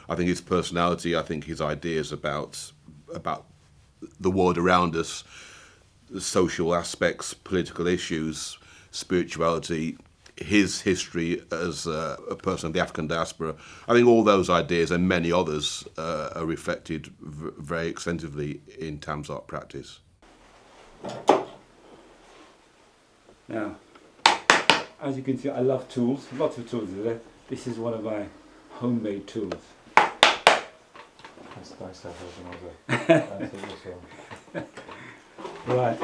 I think his personality, I think his ideas about the world around us, the social aspects, political issues, spirituality, his history as a person of the African diaspora. I think all those ideas and many others are reflected very extensively in Tam's art practice. Now, as you can see, I love tools, lots of tools. This is one of my homemade tools. That's nice to have as an Right.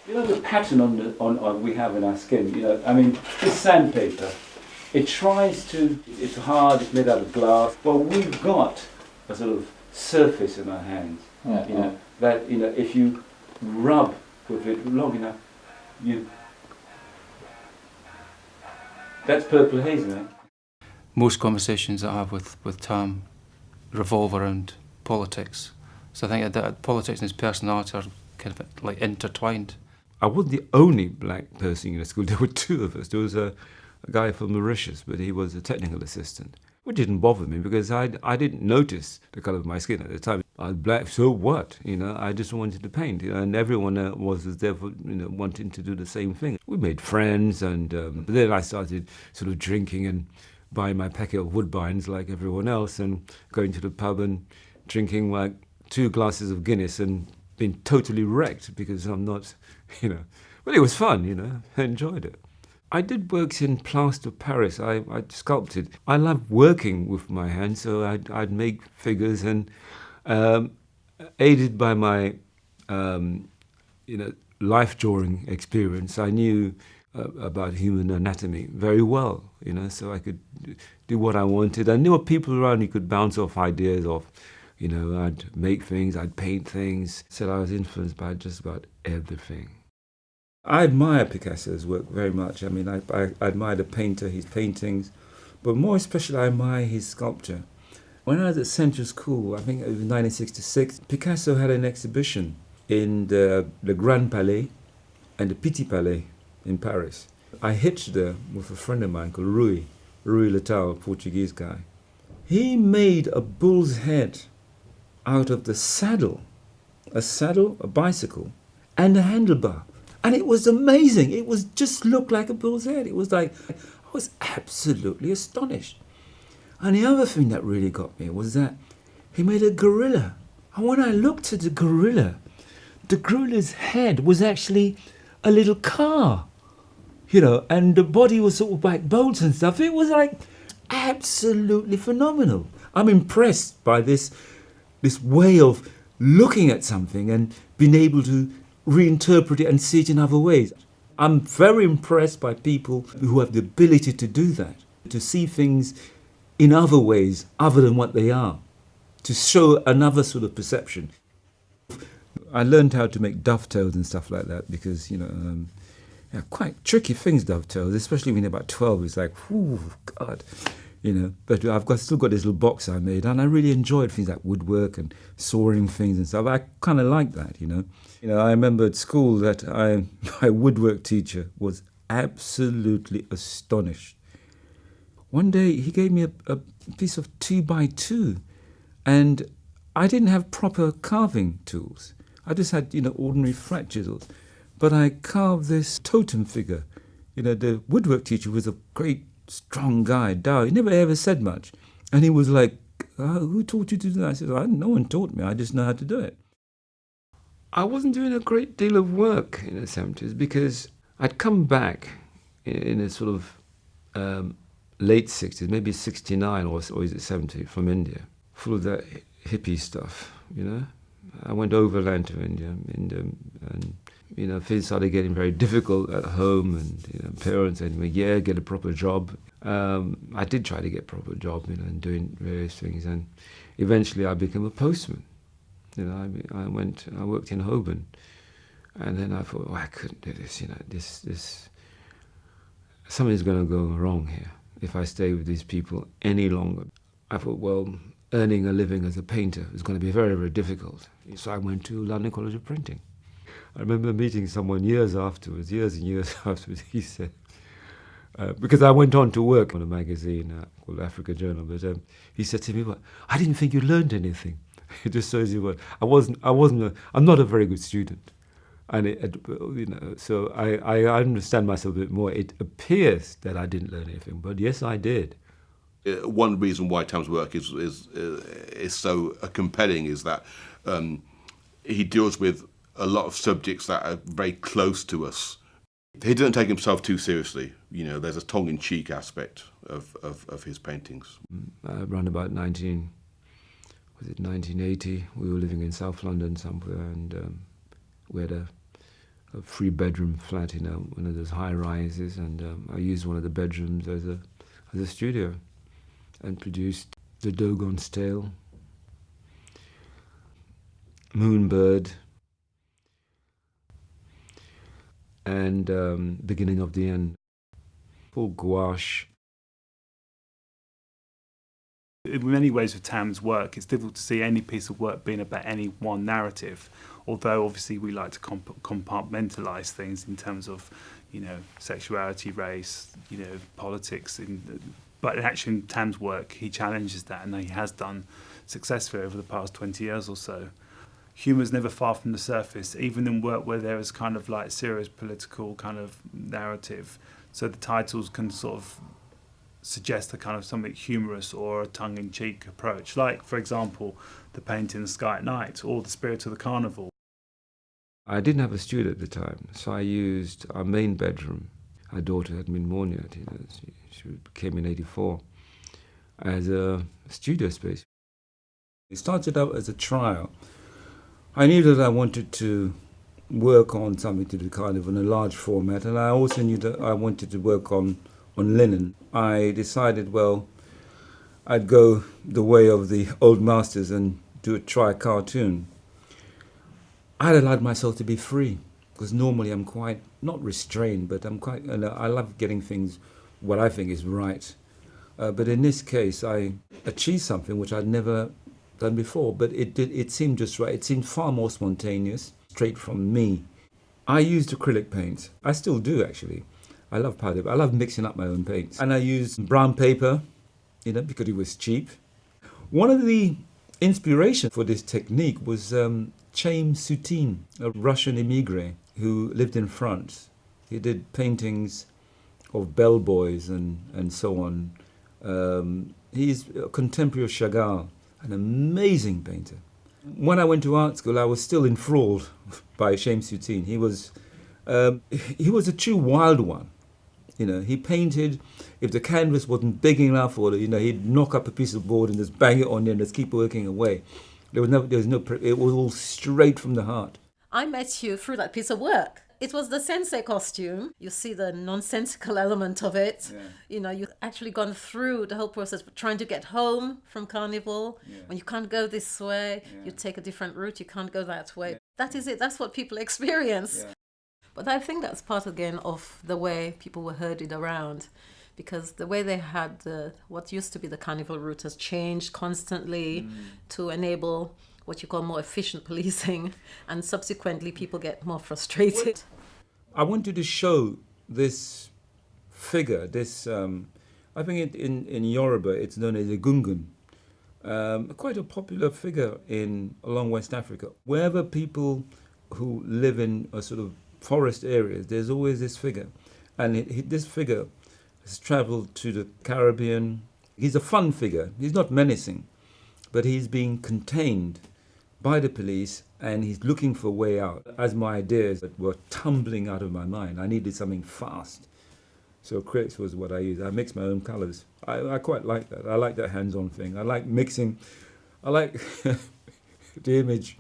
You know the pattern on we have in our skin. You know, I mean, this sandpaper, it tries to. It's hard. It's made out of glass. Well, we've got a sort of surface in our hands. Yeah. You know that if you rub with it long enough, that's purple haze, man. Most conversations I have with Tam revolve around politics. So I think that politics and his personality are kind of like intertwined. I wasn't the only black person in the school. There were two of us. There was a guy from Mauritius, but he was a technical assistant, which didn't bother me because I didn't notice the colour of my skin at the time. I was black, so what? I just wanted to paint, and everyone was there for, wanting to do the same thing. We made friends, and but then I started sort of drinking and buying my packet of Woodbines like everyone else, and going to the pub and drinking like 2 glasses of Guinness and being totally wrecked because I'm not, But it was fun, I enjoyed it. I did works in plaster Paris. I sculpted. I love working with my hands, so I'd make figures, and aided by my, life drawing experience, I knew about human anatomy very well, so I could do what I wanted. And there were people around who could bounce off ideas off. I'd make things, I'd paint things. So I was influenced by just about everything. I admire Picasso's work very much. I mean, I admire the painter, his paintings, but more especially I admire his sculpture. When I was at Central School, I think it was 1966, Picasso had an exhibition in the Grand Palais and the Petit Palais in Paris. I hitched there with a friend of mine called Rui Letal, a Portuguese guy. He made a bull's head out of the saddle, a bicycle, and a handlebar. And it was amazing. It was just looked like a bull's head. It was like, I was absolutely astonished. And the other thing that really got me was that he made a gorilla. And when I looked at the gorilla's head was actually a little car, and the body was sort of like bolts and stuff. It was like absolutely phenomenal. I'm impressed by this way of looking at something and being able to reinterpret it and see it in other ways. I'm very impressed by people who have the ability to do that, to see things in other ways other than what they are, to show another sort of perception. I learned how to make dovetails and stuff like that because, quite tricky things, dovetails, especially when you're about 12. It's like, oh, God. But I've still got this little box I made, and I really enjoyed things like woodwork and sawing things and stuff. I kind of like that, I remember at school that my woodwork teacher was absolutely astonished. One day he gave me a piece of 2x2, and I didn't have proper carving tools. I just had, ordinary flat chisels. But I carved this totem figure. The woodwork teacher was a great strong guy, Dow. He never ever said much. And he was like, who taught you to do that? I said, no one taught me. I just know how to do it. I wasn't doing a great deal of work in the 70s because I'd come back in a sort of late 60s, maybe 69 or is it 70, from India, full of that hippie stuff, I went overland to India and things started getting very difficult at home, and parents said to me, get a proper job. I did try to get a proper job, and doing various things, and eventually I became a postman. I worked in Holborn, and then I thought, I couldn't do this, this something's going to go wrong here if I stay with these people any longer. I thought, earning a living as a painter is going to be very, very difficult. So I went to London College of Printing. I remember meeting someone years and years afterwards. He said, Because I went on to work on a magazine called Africa Journal, but he said to me, "Well, I didn't think you learned anything." It just shows you what I'm not a very good student, and so I understand myself a bit more. It appears that I didn't learn anything, but yes, I did. One reason why Tam's work is so compelling is that he deals with a lot of subjects that are very close to us. He doesn't take himself too seriously. There's a tongue-in-cheek aspect of his paintings. Around about 1980, we were living in South London somewhere, and we had a 3-bedroom flat in one of those high-rises, and I used one of the bedrooms as a studio, and produced The Dogon's Tale, Moonbird, and Beginning of the End. Full gouache. In many ways with Tam's work, it's difficult to see any piece of work being about any one narrative, although obviously we like to compartmentalise things in terms of, sexuality, race, politics. But actually in Tam's work, he challenges that, and he has done successfully over the past 20 years or so. Humour's never far from the surface, even in work where there is kind of like serious political kind of narrative. So the titles can sort of suggest a kind of something humorous or a tongue-in-cheek approach, like, for example, the painting The Sky at Night or The Spirit of the Carnival. I didn't have a studio at the time, so I used our main bedroom. Our daughter had pneumonia, she came in '84, as a studio space. It started out as a trial. I knew that I wanted to work on something to do kind of in a large format, and I also knew that I wanted to work on linen. I decided, well, I'd go the way of the old masters and try a cartoon. I had allowed myself to be free, because normally I'm quite, not restrained, but I love getting things, what I think is right. But in this case, I achieved something which I'd never done before, but it seemed just right. It seemed far more spontaneous, straight from me. I used acrylic paint. I still do, actually. I love powder. I love mixing up my own paints. And I used brown paper, because it was cheap. One of the inspiration for this technique was Tam Joseph, a Russian immigrant who lived in France. He did paintings of bellboys and so on. He's a contemporary of Chagall, an amazing painter. When I went to art school, I was still enthralled by Tam Joseph. He was a true wild one. He painted, if the canvas wasn't big enough, or he'd knock up a piece of board and just bang it on there and just keep working away. It was all straight from the heart. I met you through that piece of work. It was the sensei costume. You see the nonsensical element of it. Yeah. You've actually gone through the whole process of trying to get home from Carnival. Yeah. When you can't go this way, you take a different route, you can't go that way. That is it. That's what people experience. Yeah. But I think that's part, again, of the way people were herded around, because the way they had what used to be the Carnival route has changed constantly to enable what you call more efficient policing, and subsequently people get more frustrated. I wanted to show this figure, I think in Yoruba it's known as a gungun, quite a popular figure along West Africa. Wherever people who live in a sort of forest areas, there's always this figure. And this figure has travelled to the Caribbean. He's a fun figure. He's not menacing, but he's being contained by the police, and he's looking for a way out. As my ideas were tumbling out of my mind, I needed something fast. So acrylics was what I used. I mixed my own colours. I quite like that. I like that hands-on thing. I like mixing. I like the image.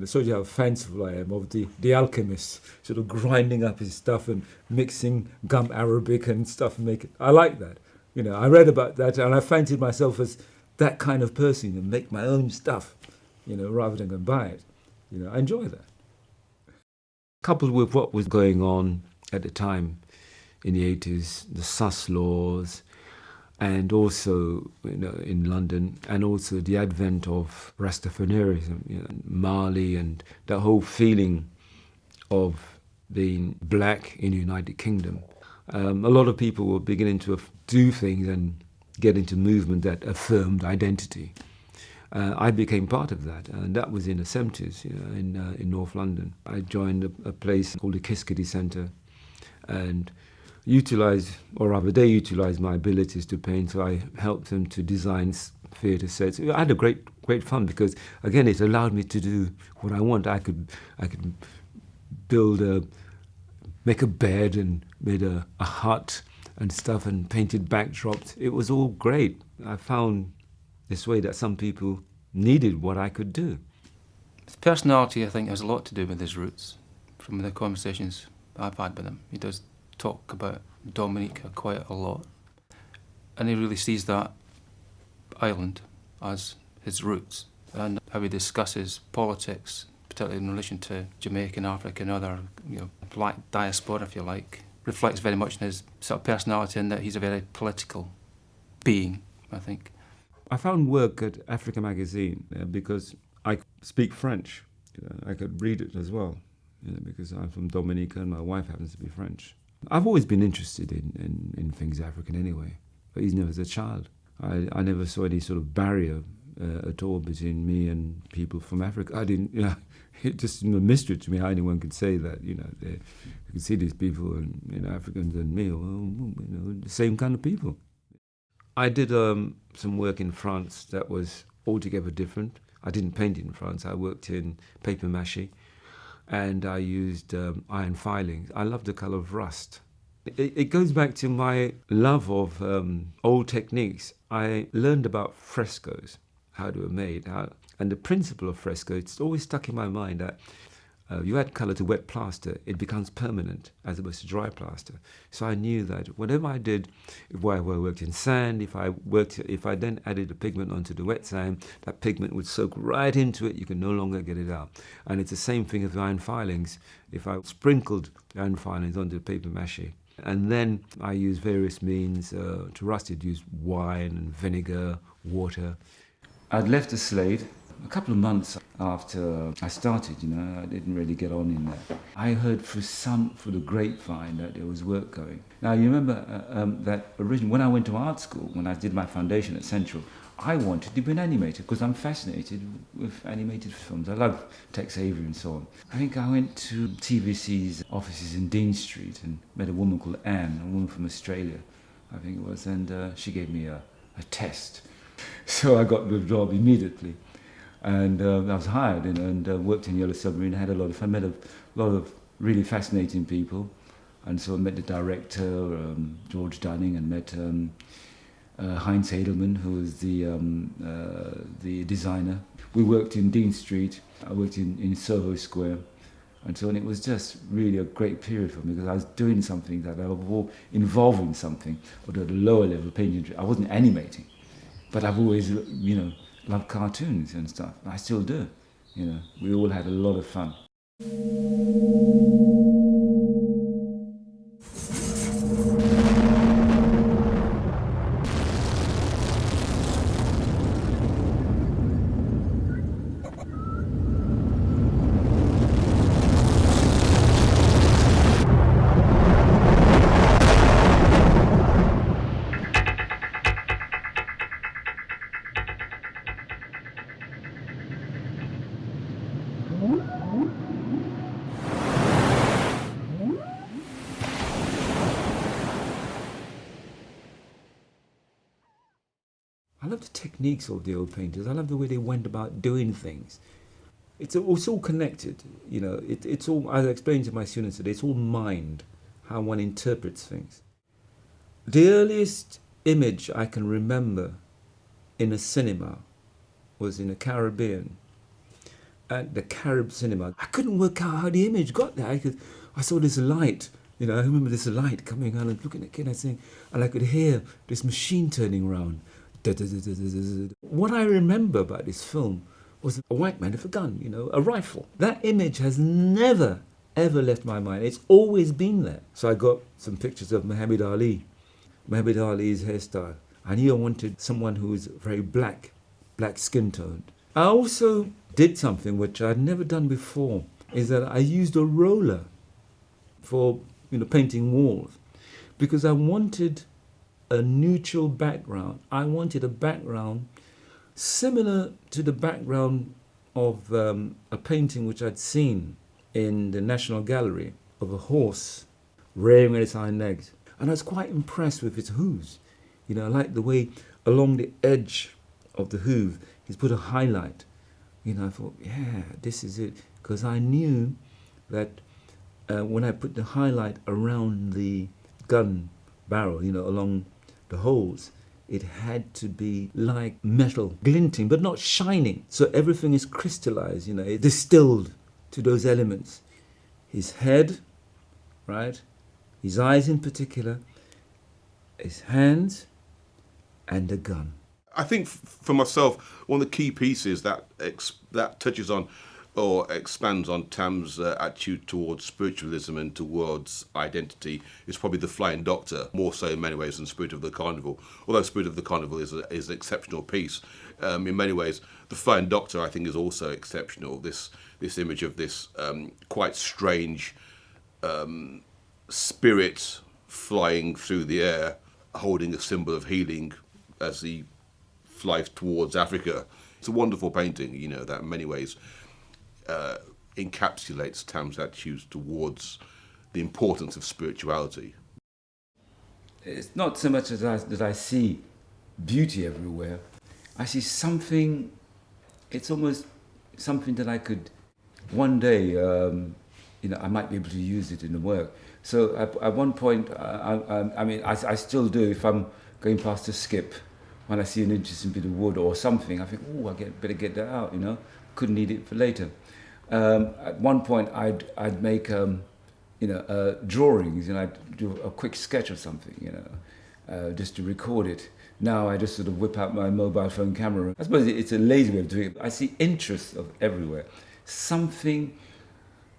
Shows you how fanciful I am of the alchemist, sort of grinding up his stuff and mixing gum arabic and stuff and make it. I like that. I read about that, and I fancied myself as that kind of person, and make my own stuff, rather than go and buy it. I enjoy that. Coupled with what was going on at the time in the 80s, the sus laws, and also in London, and also the advent of Rastafarianism, Mali, and that whole feeling of being black in the United Kingdom. A lot of people were beginning to do things and get into movement that affirmed identity. I became part of that, and that was in the 70s, in North London. I joined a place called the Kiskadee Centre, and they utilised my abilities to paint, so I helped them to design theatre sets. I had a great fun because, again, it allowed me to do what I want. I could make a bed and made a hut and stuff and painted backdrops. It was all great. I found this way that some people needed what I could do. His personality, I think, has a lot to do with his roots. From the conversations I've had with him, he does talk about Dominica quite a lot. And he really sees that island as his roots, and how he discusses politics, particularly in relation to Jamaican, African, other, black diaspora, if you like, reflects very much in his sort of personality, in that he's a very political being, I think. I found work at Africa Magazine because I speak French. I could read it as well, because I'm from Dominica and my wife happens to be French. I've always been interested in things African anyway, but even as a child. I never saw any sort of barrier at all between me and people from Africa. I didn't, it just a mystery to me how anyone could say that, you could see these people, and Africans and me, the same kind of people. I did some work in France that was altogether different. I didn't paint in France. I worked in paper mache, and I used iron filings. I love the colour of rust. It goes back to my love of old techniques. I learned about frescoes, how they were made, and the principle of fresco, it's always stuck in my mind that you add colour to wet plaster, it becomes permanent as opposed to dry plaster. So I knew that whatever I did, if I worked in sand, if I then added the pigment onto the wet sand, that pigment would soak right into it, you can no longer get it out. And it's the same thing with iron filings. If I sprinkled the iron filings onto the paper mache, and then I used various means to rust it, used wine and vinegar, water. I'd left the Slade a couple of months after I started, I didn't really get on in there. I heard through the grapevine that there was work going. Now, you remember that originally, when I went to art school, when I did my foundation at Central, I wanted to be an animator because I'm fascinated with animated films. I love Tex Avery and so on. I think I went to TVC's offices in Dean Street and met a woman called Anne, a woman from Australia, I think it was, and she gave me a test. So I got the job immediately. And I was hired and worked in Yellow Submarine. I had a lot of fun, met a lot of really fascinating people. And so I met the director, George Dunning, and met Heinz Edelman, who was the designer. We worked in Dean Street. I worked in Soho Square. And so it was just really a great period for me because I was doing something that I was involved in something, but at a lower level painting. I wasn't animating, but I've always, loved cartoons and stuff. I still do. We all had a lot of fun. I love the techniques of the old painters. I love the way they went about doing things. It's all connected, It's all, as I explained to my students today, it's all mind, how one interprets things. The earliest image I can remember in a cinema was in the Caribbean, at the Carib cinema. I couldn't work out how the image got there because I saw this light. I remember this light coming on and looking at the kid and I could hear this machine turning around. What I remember about this film was a white man with a gun, a rifle. That image has never, ever left my mind. It's always been there. So I got some pictures of Muhammad Ali's hairstyle. I knew I wanted someone who was very black skin toned. I also did something which I'd never done before, is that I used a roller for painting walls. because I wanted a neutral background. I wanted a background similar to the background of a painting which I'd seen in the National Gallery of a horse rearing on its hind legs. And I was quite impressed with its hooves. You know, I like the way along the edge of the hoof he's put a highlight. You know, I thought, yeah, this is it. Because I knew that when I put the highlight around the gun barrel, you know, along the holes, it had to be like metal, glinting, but not shining. So everything is crystallized, you know, it distilled to those elements. His head, right? His eyes in particular, his hands, and the gun. I think for myself, one of the key pieces that touches on or expands on Tam's attitude towards spiritualism and towards identity is probably The Flying Doctor, more so in many ways than Spirit of the Carnival. Although Spirit of the Carnival is an exceptional piece, in many ways, The Flying Doctor, I think, is also exceptional. This image of this quite strange spirit flying through the air, holding a symbol of healing as he flies towards Africa. It's a wonderful painting, you know, that in many ways encapsulates Tam's attitudes towards the importance of spirituality. It's not so much as that I see beauty everywhere. I see something, it's almost something that I could, one day, you know, I might be able to use it in the work. So at one point, I mean, I still do, if I'm going past a skip, when I see an interesting bit of wood or something, I think, oh, better get that out, you know. Couldn't need it for later. At one point, I'd make, you know, drawings, and I'd do a quick sketch of something, you know, just to record it. Now I just sort of whip out my mobile phone camera. I suppose it's a lazy way of doing it. I see interest of everywhere. Something,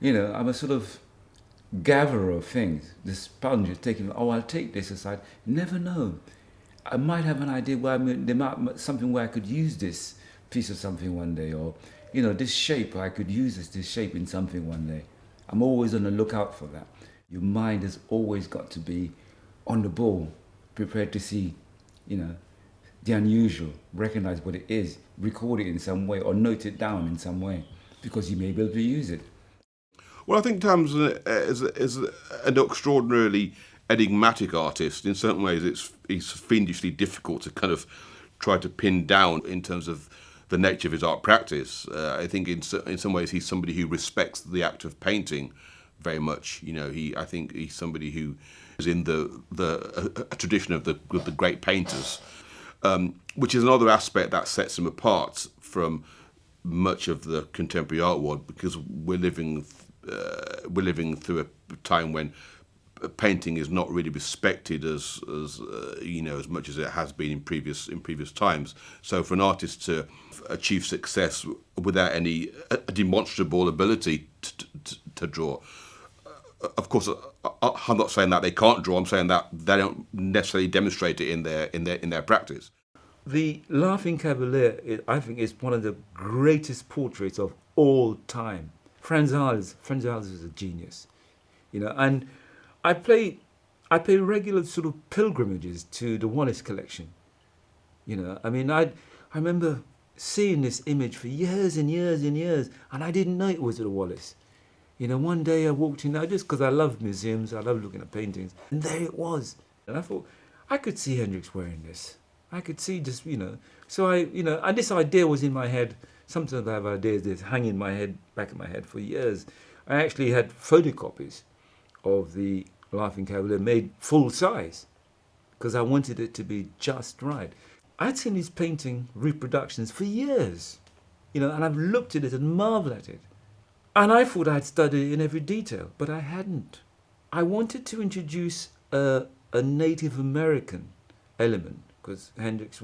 you know, I'm a sort of gatherer of things. The sponge is taking, oh, I'll take this aside. Never know. I might have an idea where there might be something where I could use this piece of something one day, or, you know, this shape, I could use this shape in something one day. I'm always on the lookout for that. Your mind has always got to be on the ball, prepared to see, you know, the unusual, recognize what it is, record it in some way, or note it down in some way, because you may be able to use it. Well, I think Tam's is an extraordinarily enigmatic artist. In certain ways, he's fiendishly difficult to kind of try to pin down in terms of the nature of his art practice. I think in some ways he's somebody who respects the act of painting very much. You know, I think he's somebody who is in a tradition of the great painters, which is another aspect that sets him apart from much of the contemporary art world, because we're living through a time when painting is not really respected as you know, as much as it has been in previous times. So for an artist to achieve success without any demonstrable ability to draw, of course, I'm not saying that they can't draw. I'm saying that they don't necessarily demonstrate it in their practice. The Laughing Cavalier, I think, is one of the greatest portraits of all time. Frans Hals is a genius, you know, and I pay regular sort of pilgrimages to the Wallace collection. You know, I mean, I remember seeing this image for years and years and years, and I didn't know it was at the Wallace. You know, one day I walked in there just because I love museums, I love looking at paintings, and there it was. And I thought, I could see Hendrix wearing this. I could see just, you know. So and this idea was in my head. Sometimes I have ideas that hang in my head, back of my head for years. I actually had photocopies of the Laughing Cavalier made full size because I wanted it to be just right. I'd seen these painting reproductions for years, you know, and I've looked at it and marveled at it. And I thought I'd studied it in every detail, but I hadn't. I wanted to introduce a Native American element, because Hendrix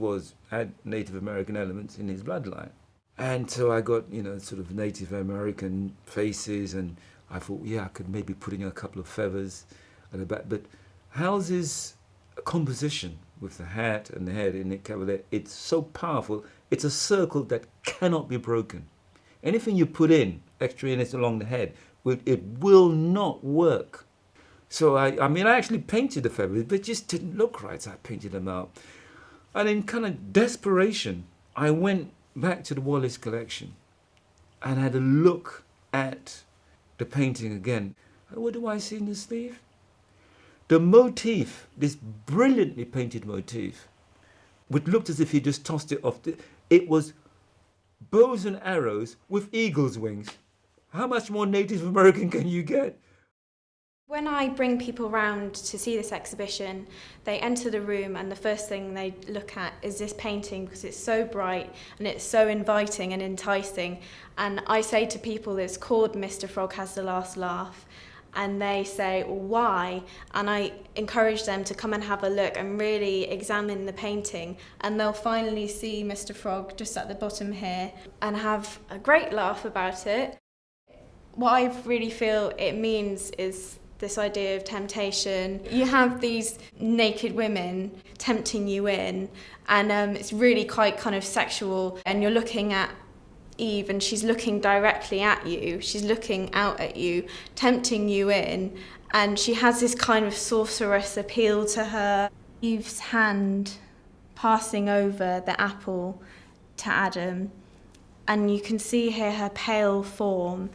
had Native American elements in his bloodline. And so I got, you know, sort of Native American faces, and I thought, yeah, I could maybe put in a couple of feathers at the back. But Halsey's composition with the hat and the head in the Cavalier, it's so powerful. It's a circle that cannot be broken. Anything you put in, extra units along the head, it will not work. So I mean, I actually painted the feathers, but it just didn't look right, so I painted them out. And in kind of desperation, I went back to the Wallace collection and had a look at the painting again. And what do I see in the sleeve? The motif, this brilliantly painted motif, which looked as if he just tossed it off. It was bows and arrows with eagle's wings. How much more Native American can you get? When I bring people round to see this exhibition, they enter the room and the first thing they look at is this painting because it's so bright and it's so inviting and enticing. And I say to people it's called Mr. Frog Has the Last Laugh. And they say, well, why? And I encourage them to come and have a look and really examine the painting. And they'll finally see Mr. Frog just at the bottom here and have a great laugh about it. What I really feel it means is this idea of temptation. You have these naked women tempting you in, and it's really quite kind of sexual. And you're looking at Eve and she's looking directly at you, she's looking out at you, tempting you in, and she has this kind of sorceress appeal to her. Eve's hand passing over the apple to Adam, and you can see here her pale form,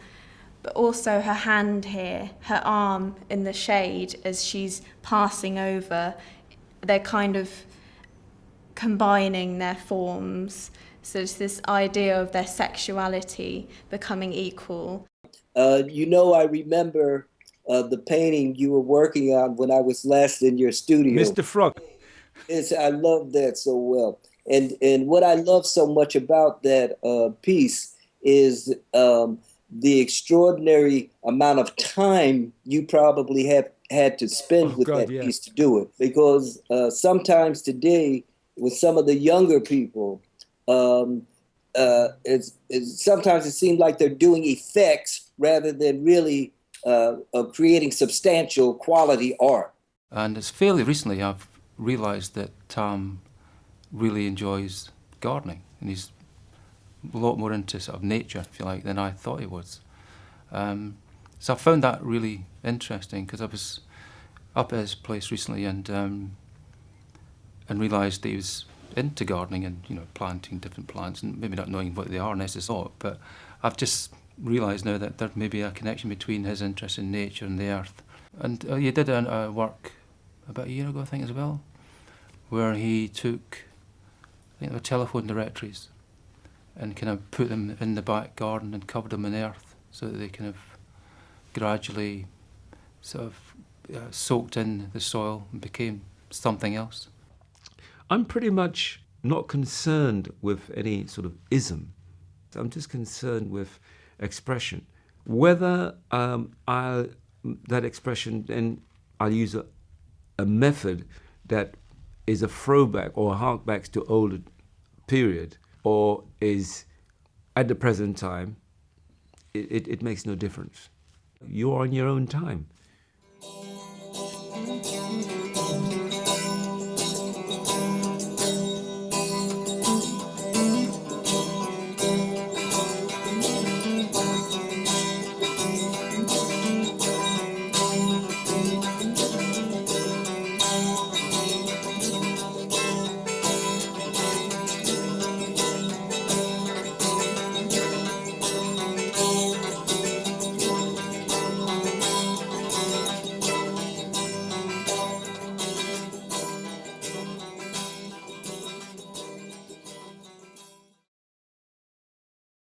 but also her hand here, her arm in the shade as she's passing over. They're kind of combining their forms. So it's this idea of their sexuality becoming equal. I remember the painting you were working on when I was last in your studio. Mr. Frog. I love that so well. And what I love so much about that piece is the extraordinary amount of time you probably have had to spend with that piece to do it. Because sometimes today, with some of the younger people, sometimes it seems like they're doing effects rather than really creating substantial quality art. And it's fairly recently I've realised that Tam really enjoys gardening, and he's a lot more into sort of nature, if you like, than I thought he was. So I found that really interesting because I was up at his place recently and realised that he was into gardening and planting different plants and maybe not knowing what they are necessarily, but I've just realised now that there may be a connection between his interest in nature and the earth. And he did a work about a year ago, I think, as well, where he took, I think, the telephone directories and kind of put them in the back garden and covered them in earth so that they kind of gradually sort of soaked in the soil and became something else. I'm pretty much not concerned with any sort of ism. I'm just concerned with expression. Whether that expression, then I'll use a method that is a throwback or harkbacks to older period or is at the present time, it makes no difference. You're on your own time.